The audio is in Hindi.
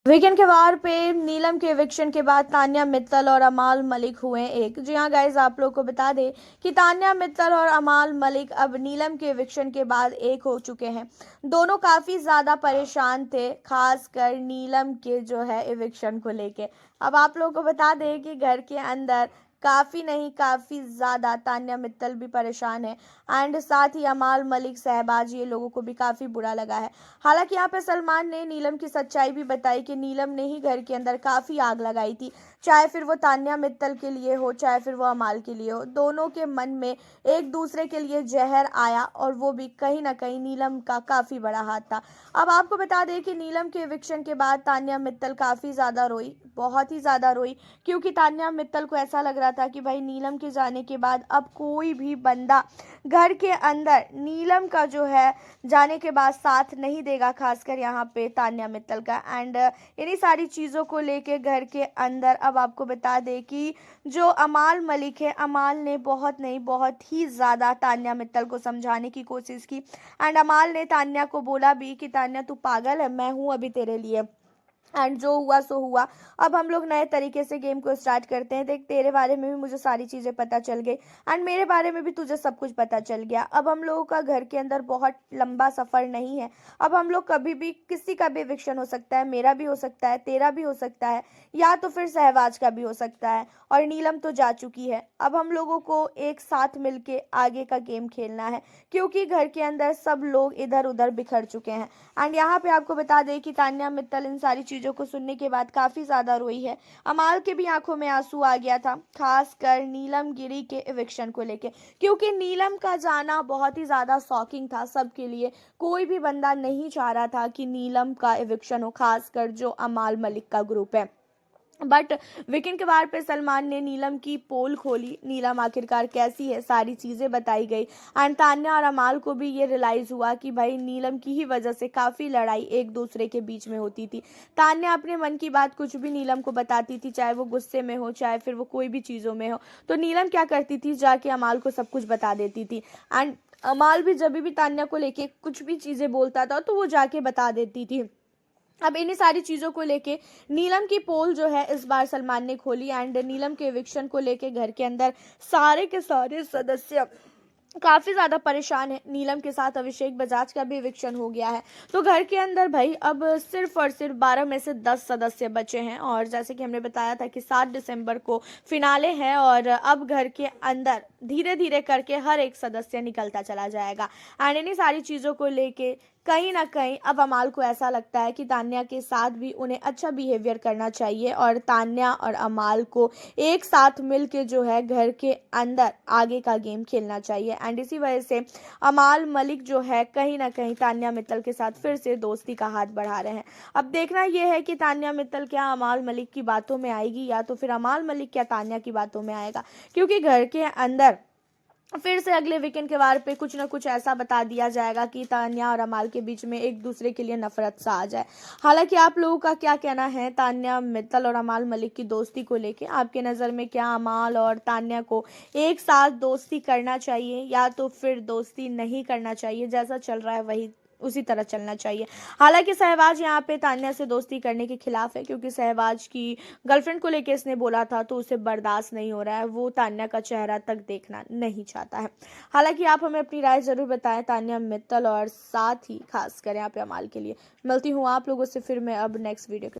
वीकेंड के वार पे नीलम के एविक्शन के बाद तान्या मित्तल और अमाल मलिक हुए एक। जी हाँ गाइज, आप लोग को बता दें कि तान्या मित्तल और अमाल मलिक अब नीलम के एविक्शन के बाद एक हो चुके हैं। दोनों काफी ज्यादा परेशान थे, खासकर नीलम के जो है एविक्शन को लेके। अब आप लोग को बता दें कि घर के अंदर काफी नहीं काफी ज्यादा तान्या मित्तल भी परेशान है एंड साथ ही अमाल मलिक, शहबाज, ये लोगों को भी काफी बुरा लगा है। हालांकि यहाँ पे सलमान ने नीलम की सच्चाई भी बताई कि नीलम ने ही घर के अंदर काफी आग लगाई थी, चाहे फिर वो तान्या मित्तल के लिए हो चाहे फिर वो अमाल के लिए हो। दोनों के मन में एक दूसरे के लिए जहर आया और वो भी कहीं ना कहीं नीलम का काफी बड़ा हाथ था। अब आपको बता दें कि नीलम के एविक्शन के बाद तान्या मित्तल काफी ज्यादा रोई, बहुत ही ज्यादा रोई, क्योंकि तान्या मित्तल को ऐसा लग रहा था कि भाई नीलम के जाने के बाद अब कोई भी बंदा घर के अंदर नीलम का जो है जाने के बाद साथ नहीं देगा, खासकर यहाँ पे तान्या मित्तल का। एंड इन्हीं सारी चीज़ों को लेके घर के अंदर अब आपको बता दें कि जो अमाल मलिक है, अमाल ने बहुत नहीं बहुत ही ज़्यादा तान्या मित्तल को समझाने की कोशिश की एंड अमाल ने तान्या को बोला भी कि तान्या तू पागल है, मैं हूँ अभी तेरे लिए। एंड जो हुआ सो हुआ। अब हम लोग नए तरीके से गेम को स्टार्ट करते हैं। देख, तेरे बारे में भी मुझे सारी चीज़ें पता चल गई एंड मेरे बारे में भी तुझे सब कुछ पता चल गया। अब हम लोगों का घर के अंदर बहुत लंबा सफ़र नहीं है। अब हम लोग कभी भी किसी का भी एविक्शन हो सकता है, मेरा भी हो सकता है, तेरा भी हो सकता है, या तो फिर शहबाज का भी हो सकता है। और नीलम तो जा चुकी है। अब हम लोगों को एक साथ मिलके आगे का गेम खेलना है, क्योंकि घर के अंदर सब लोग इधर उधर बिखर चुके हैं। एंड यहाँ पे आपको बता दें कि तान्या मित्तल इन सारी चीज़ों को सुनने के बाद काफ़ी ज़्यादा रोई है। अमाल के भी आंखों में आंसू आ गया था, खासकर नीलम गिरी के एविक्शन को लेके, क्योंकि नीलम का जाना बहुत ही ज़्यादा शॉकिंग था सबके लिए। कोई भी बंदा नहीं चाह रहा था कि नीलम का एविक्शन हो, खासकर जो अमाल मलिक का ग्रुप है। बट वीकेंड के वार पे सलमान ने नीलम की पोल खोली, नीलम आखिरकार कैसी है, सारी चीज़ें बताई गई एंड तान्या और अमाल को भी ये रियलाइज़ हुआ कि भाई नीलम की ही वजह से काफ़ी लड़ाई एक दूसरे के बीच में होती थी। तान्या अपने मन की बात कुछ भी नीलम को बताती थी, चाहे वो गुस्से में हो चाहे फिर वो कोई भी चीज़ों में हो, तो नीलम क्या करती थी, जाके अमाल को सब कुछ बता देती थी। एंड अमाल भी जब भी तान्या को लेके कुछ भी चीज़ें बोलता था तो वो जाके बता देती थी। अब इन्हीं सारी चीज़ों को लेके नीलम की पोल जो है इस बार सलमान ने खोली एंड नीलम के एविक्शन को लेके घर के अंदर सारे के सारे सदस्य काफ़ी ज़्यादा परेशान है। नीलम के साथ अभिषेक बजाज का भी एविक्शन हो गया है, तो घर के अंदर भाई अब सिर्फ और सिर्फ 12 में से 10 सदस्य बचे हैं। और जैसे कि हमने बताया था कि 7 दिसंबर को फिनाले है और अब घर के अंदर धीरे धीरे करके हर एक सदस्य निकलता चला जाएगा। एंड इन्हीं सारी चीज़ों को लेके कहीं ना कहीं अब अमाल को ऐसा लगता है कि तान्या के साथ भी उन्हें अच्छा बिहेवियर करना चाहिए और तान्या और अमाल को एक साथ मिल के जो है घर के अंदर आगे का गेम खेलना चाहिए। एंड इसी वजह से अमाल मलिक जो है कहीं ना कहीं तान्या मित्तल के साथ फिर से दोस्ती का हाथ बढ़ा रहे हैं। अब देखना यह है कि तान्या मित्तल क्या अमाल मलिक की बातों में आएगी या तो फिर अमाल मलिक क्या तान्या की बातों में आएगा, क्योंकि घर के अंदर फिर से अगले वीकेंड के वार पे कुछ ना कुछ ऐसा बता दिया जाएगा कि तान्या और अमाल के बीच में एक दूसरे के लिए नफरत सा आ जाए। हालांकि आप लोगों का क्या कहना है तान्या मित्तल और अमाल मलिक की दोस्ती को लेके? आपके नज़र में क्या अमाल और तान्या को एक साथ दोस्ती करना चाहिए या तो फिर दोस्ती नहीं करना चाहिए? जैसा चल रहा है वही उसी तरह चलना चाहिए। हालांकि शहबाज यहाँ पे तान्या से दोस्ती करने के खिलाफ है, क्योंकि शहबाज की गर्लफ्रेंड को लेके इसने बोला था तो उसे बर्दाश्त नहीं हो रहा है, वो तान्या का चेहरा तक देखना नहीं चाहता है। हालांकि आप हमें अपनी राय जरूर बताएं तान्या मित्तल और साथ ही खास कर यहाँ पे अमाल के लिए। मिलती हूँ आप लोगों से फिर मैं अब नेक्स्ट वीडियो